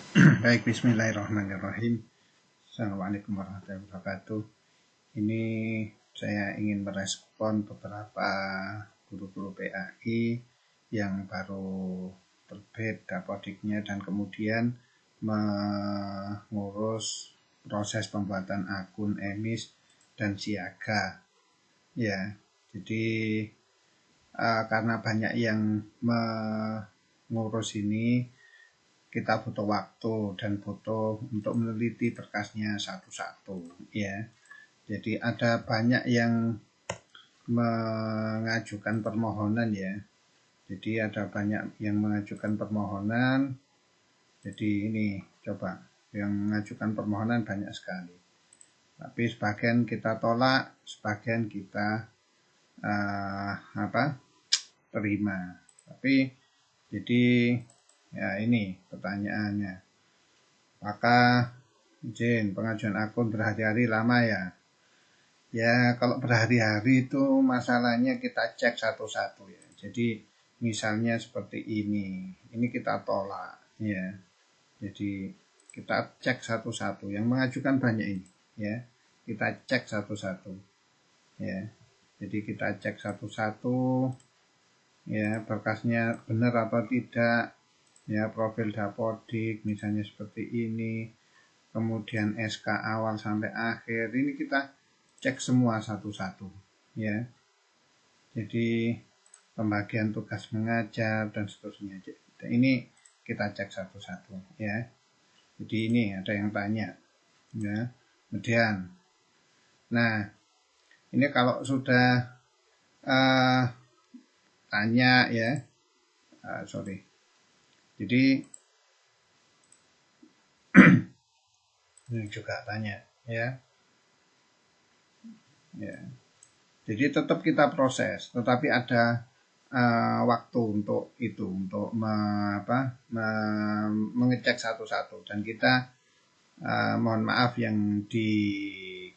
Baik, bismillahirrahmanirrahim. Assalamualaikum warahmatullahi wabarakatuh. Ini saya ingin merespon beberapa guru-guru PAI yang baru terbit dapodiknya dan kemudian mengurus proses pembuatan akun emis dan siaga. Ya, jadi karena banyak yang mengurus ini, kita butuh waktu dan butuh untuk meneliti berkasnya satu-satu, ya. Jadi ada banyak yang mengajukan permohonan, ya. Jadi ada banyak yang mengajukan permohonan. Jadi ini coba yang mengajukan permohonan banyak sekali. Tapi sebagian kita tolak, sebagian kita terima. Tapi jadi ya ini pertanyaannya. Apakah izin pengajuan akun berhari-hari lama ya? Ya kalau berhari-hari itu masalahnya kita cek satu-satu ya. Jadi misalnya seperti ini kita tolak ya. Jadi kita cek satu-satu. Yang mengajukan banyak ini ya. Kita cek satu-satu ya. Jadi kita cek satu-satu ya berkasnya benar atau tidak. Ya, profil dapodik misalnya seperti ini, kemudian SK awal sampai akhir, ini kita cek semua satu-satu ya. Jadi pembagian tugas mengajar dan seterusnya, ini kita cek satu-satu ya. Jadi ini ada yang tanya ya. Kemudian nah ini kalau sudah tanya ya, jadi ini juga tanya ya. Jadi tetap kita proses, tetapi ada waktu untuk itu, untuk mengecek satu-satu. Dan kita mohon maaf yang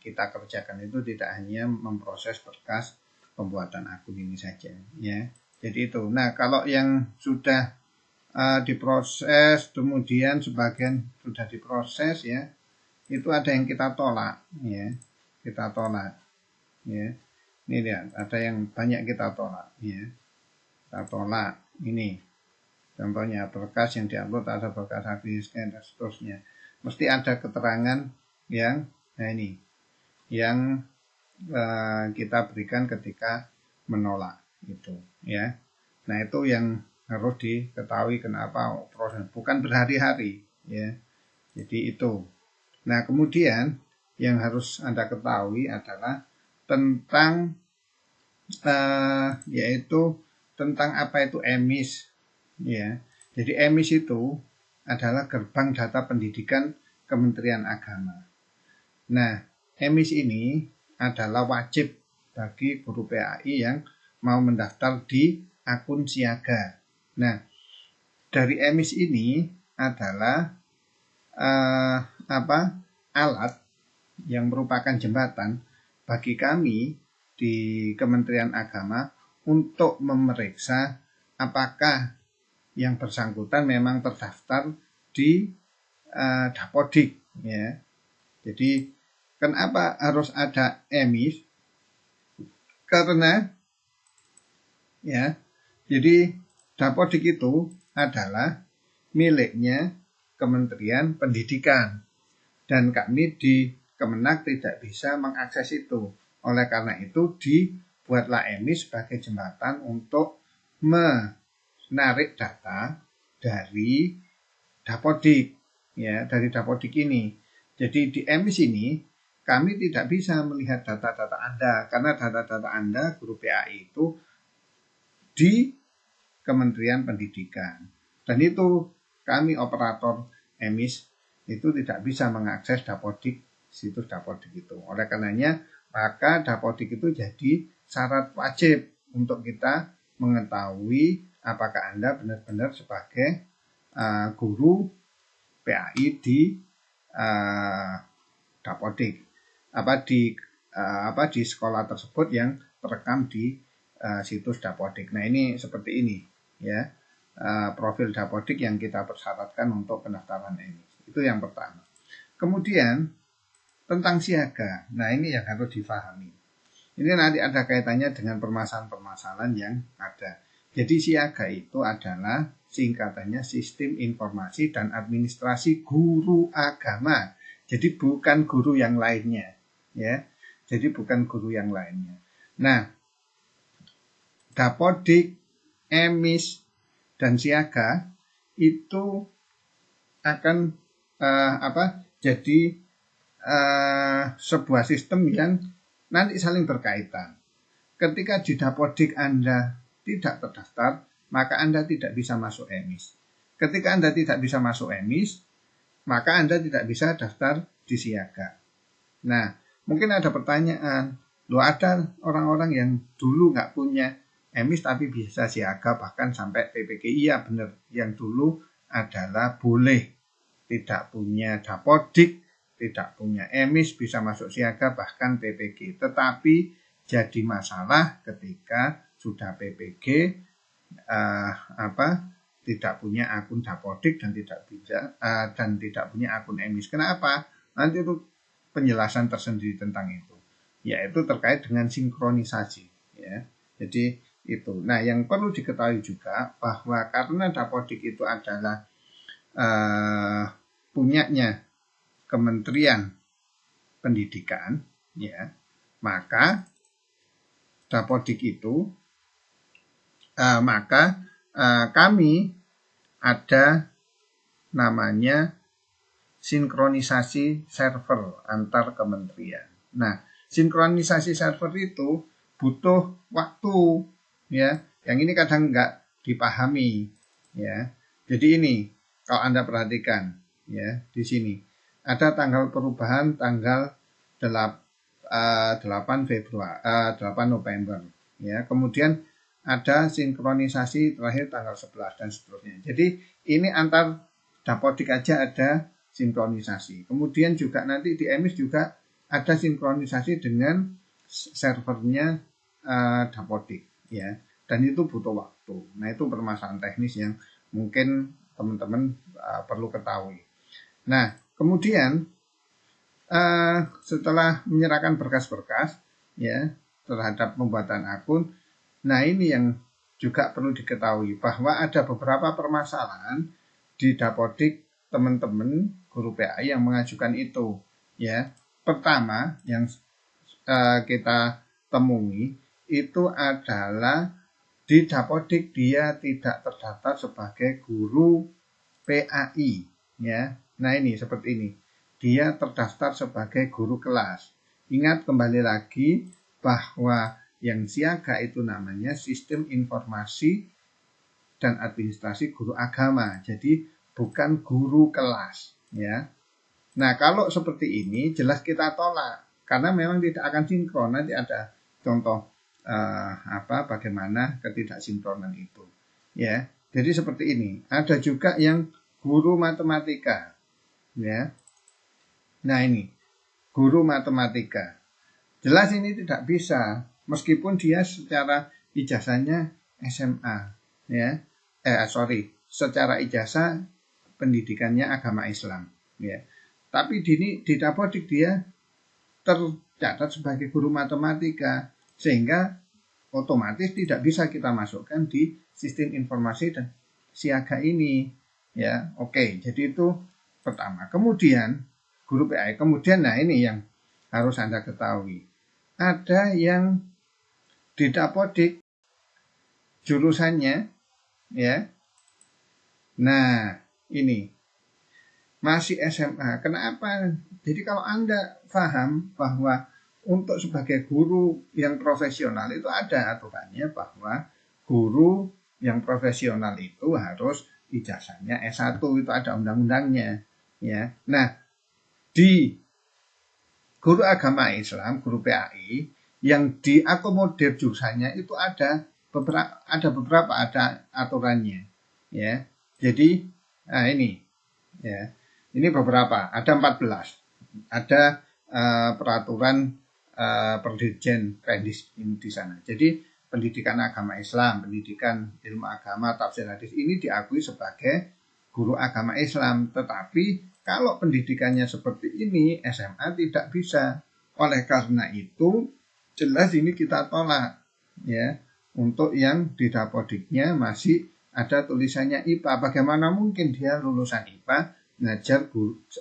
kita kerjakan itu tidak hanya memproses berkas pembuatan akun ini saja ya. Jadi itu. Nah, kalau yang sudah diproses, kemudian sebagian sudah diproses ya, itu ada yang kita tolak ya. Kita tolak ya. Ini lihat, ada yang banyak kita tolak ya. Kita tolak ini. Contohnya berkas yang diupload ada berkas hadisnya dan seterusnya. Mesti ada keterangan yang ini yang kita berikan ketika menolak itu ya. Nah, itu yang harus diketahui kenapa proses bukan berhari-hari ya. Jadi itu. Nah, kemudian yang harus Anda ketahui adalah tentang yaitu tentang apa itu emis ya. Jadi emis itu adalah gerbang data pendidikan Kementerian Agama. Nah, emis ini adalah wajib bagi guru PAI yang mau mendaftar di akun siaga. Nah, dari emis ini adalah alat yang merupakan jembatan bagi kami di Kementerian Agama untuk memeriksa apakah yang bersangkutan memang terdaftar di dapodik ya. Jadi kenapa harus ada emis? Karena ya, jadi dapodik itu adalah miliknya Kementerian Pendidikan dan kami di Kemenak tidak bisa mengakses itu. Oleh karena itu dibuatlah emis sebagai jembatan untuk menarik data dari dapodik ya, dari dapodik ini. Jadi di emis ini kami tidak bisa melihat data-data Anda karena data-data Anda guru PAI itu di Kementerian Pendidikan. Dan itu kami operator emis itu tidak bisa mengakses dapodik, situs dapodik itu. Oleh karenanya maka dapodik itu jadi syarat wajib untuk kita mengetahui apakah Anda benar-benar sebagai guru PAI di dapodik di sekolah tersebut yang terekam di situs dapodik. Nah, ini seperti ini ya. profil dapodik yang kita persyaratkan untuk pendaftaran EMIS. Itu yang pertama. Kemudian tentang siaga. Nah, ini yang harus difahami. Ini nanti ada kaitannya dengan permasalahan-permasalahan yang ada. Jadi siaga itu adalah singkatannya Sistem Informasi dan Administrasi Guru Agama. Jadi bukan guru yang lainnya, ya. Jadi bukan guru yang lainnya. Nah, dapodik, EMIS, dan siaga itu akan jadi sebuah sistem yang nanti saling berkaitan. Ketika di dapodik Anda tidak terdaftar, maka Anda tidak bisa masuk EMIS. Ketika Anda tidak bisa masuk EMIS, maka Anda tidak bisa daftar di siaga. Nah, mungkin ada pertanyaan, loh ada orang-orang yang dulu nggak punya EMIS tapi bisa siaga bahkan sampai PPG. Iya benar, yang dulu adalah boleh tidak punya dapodik, tidak punya EMIS, bisa masuk siaga bahkan PPG. Tetapi jadi masalah ketika sudah PPG tidak punya akun dapodik dan tidak punya akun EMIS. Kenapa? Nanti itu penjelasan tersendiri tentang itu, yaitu terkait dengan sinkronisasi, ya. Jadi itu. Nah, yang perlu diketahui juga bahwa karena dapodik itu adalah punyanya Kementerian Pendidikan, ya, maka dapodik itu kami ada namanya sinkronisasi server antar kementerian. Nah, sinkronisasi server itu butuh waktu, ya. Yang ini kadang nggak dipahami, ya. Jadi ini kalau Anda perhatikan, ya, di sini ada tanggal perubahan tanggal 8 November, ya. Kemudian ada sinkronisasi terakhir tanggal 11 dan seterusnya. Jadi ini antar dapodik aja ada sinkronisasi. Kemudian juga nanti di EMIS juga ada sinkronisasi dengan servernya dapodik, ya. Dan itu butuh waktu. Nah, itu permasalahan teknis yang mungkin teman-teman perlu ketahui. Nah, kemudian setelah menyerahkan berkas-berkas, ya, terhadap pembuatan akun, nah ini yang juga perlu diketahui bahwa ada beberapa permasalahan di dapodik teman-teman guru PAI yang mengajukan itu, ya. Pertama yang kita temui itu adalah di dapodik dia tidak terdaftar sebagai guru PAI, ya. Nah, ini seperti ini. Dia terdaftar sebagai guru kelas. Ingat kembali lagi bahwa yang siaga itu namanya Sistem Informasi dan Administrasi Guru Agama. Jadi bukan guru kelas, ya. Nah, kalau seperti ini jelas kita tolak karena memang tidak akan sinkron. Nanti ada contoh bagaimana ketidaksinkronan itu, ya. Jadi seperti ini. Ada juga yang guru matematika, ya. Nah, ini guru matematika. Jelas ini tidak bisa meskipun dia secara ijazahnya SMA, ya. Secara ijazah pendidikannya agama Islam, ya. Tapi di dapodik dia tercatat sebagai guru matematika sehingga otomatis tidak bisa kita masukkan di sistem informasi dan siaga ini, ya. Oke, jadi itu pertama. Kemudian guru PAI, kemudian nah ini yang harus Anda ketahui. Ada yang di dapodik jurusannya, ya. Nah, ini masih SMA. Kenapa? Jadi kalau Anda paham bahwa untuk sebagai guru yang profesional itu ada aturannya bahwa guru yang profesional itu harus ijazahnya S1, itu ada undang-undangnya, ya. Nah, di guru agama Islam, guru PAI yang diakomodir jurusannya itu ada beberapa aturannya, ya. Jadi ini, ya. Ini beberapa, ada 14. Ada peraturan Perdirjen Pendis di sana. Jadi pendidikan agama Islam, pendidikan ilmu agama, tafsir hadis ini diakui sebagai guru agama Islam. Tetapi kalau pendidikannya seperti ini, SMA tidak bisa. Oleh karena itu, jelas ini kita tolak, ya. Untuk yang di Dapodiknya masih ada tulisannya IPA. Bagaimana mungkin dia lulusan IPA ngajar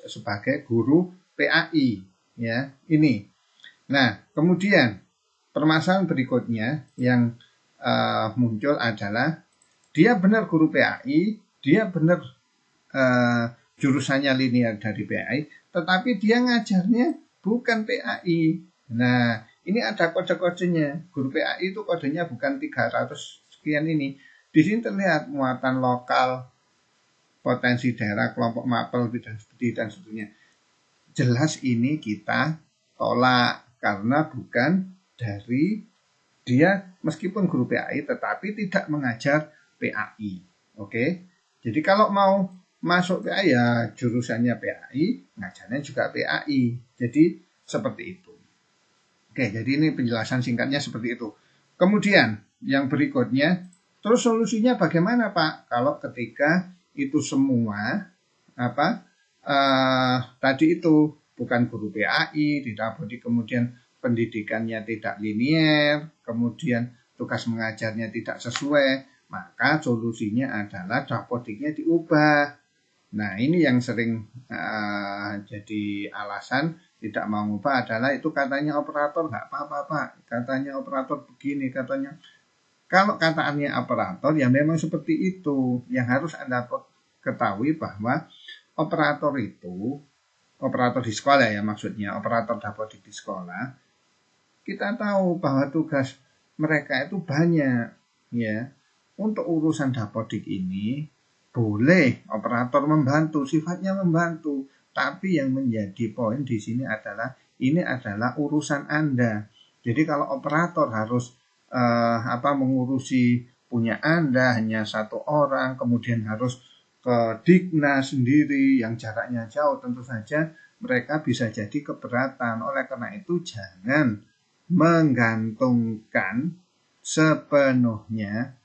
sebagai guru PAI, ya. Ini. Nah, kemudian permasalahan berikutnya yang muncul adalah dia benar guru PAI, dia benar jurusannya linear dari PAI, tetapi dia ngajarnya bukan PAI. Nah, ini ada kode-kodenya. Guru PAI itu kodenya bukan 300 sekian ini. Di sini terlihat muatan lokal, potensi daerah, kelompok mapel, bidang studi, dan seterusnya. Jelas ini kita tolak karena bukan dari dia, meskipun guru PAI tetapi tidak mengajar PAI. Oke. Jadi kalau mau masuk PAI ya jurusannya PAI, ngajarnya juga PAI. Jadi seperti itu. Oke, jadi ini penjelasan singkatnya seperti itu. Kemudian yang berikutnya, terus solusinya bagaimana Pak? Kalau ketika itu semua tadi itu bukan guru PAI, Dapodik, kemudian pendidikannya tidak linear, kemudian tugas mengajarnya tidak sesuai, maka solusinya adalah Dapodiknya diubah. Nah, ini yang sering jadi alasan tidak mau ngubah adalah itu katanya operator nggak apa-apa Pak, katanya operator begini, katanya. Kalau kataannya operator ya memang seperti itu. Yang harus Anda ketahui bahwa operator itu, operator di sekolah ya maksudnya, operator Dapodik di sekolah, kita tahu bahwa tugas mereka itu banyak, ya. Untuk urusan Dapodik ini boleh operator membantu, sifatnya membantu, tapi yang menjadi poin di sini adalah ini adalah urusan Anda. Jadi kalau operator harus mengurusi punya Anda hanya satu orang, kemudian harus ke Dignas sendiri yang jaraknya jauh, tentu saja mereka bisa jadi keberatan. Oleh karena itu jangan menggantungkan sepenuhnya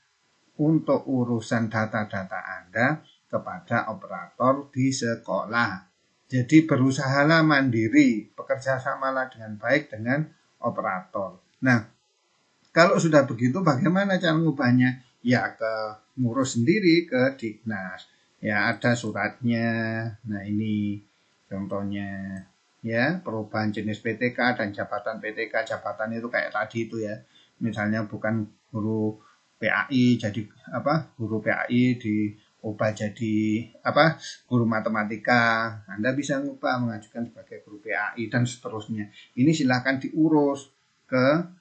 untuk urusan data-data Anda kepada operator di sekolah. Jadi berusahalah mandiri, bekerja samalah dengan baik dengan operator. Nah, kalau sudah begitu bagaimana cara mengubahnya? Ya ke ngurus sendiri ke Dignas. Ya ada suratnya. Nah ini contohnya. Ya, perubahan jenis PTK dan jabatan PTK. Jabatan itu kayak tadi itu ya. Misalnya bukan guru PAI jadi guru PAI diubah jadi guru matematika. Anda bisa mengubah mengajukan sebagai guru PAI dan seterusnya. Ini silakan diurus ke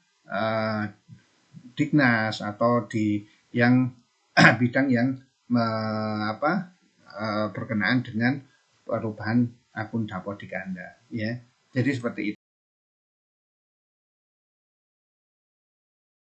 Dignas atau di yang bidang yang berkenaan dengan perubahan akun Dapodik Anda, ya. Jadi seperti itu.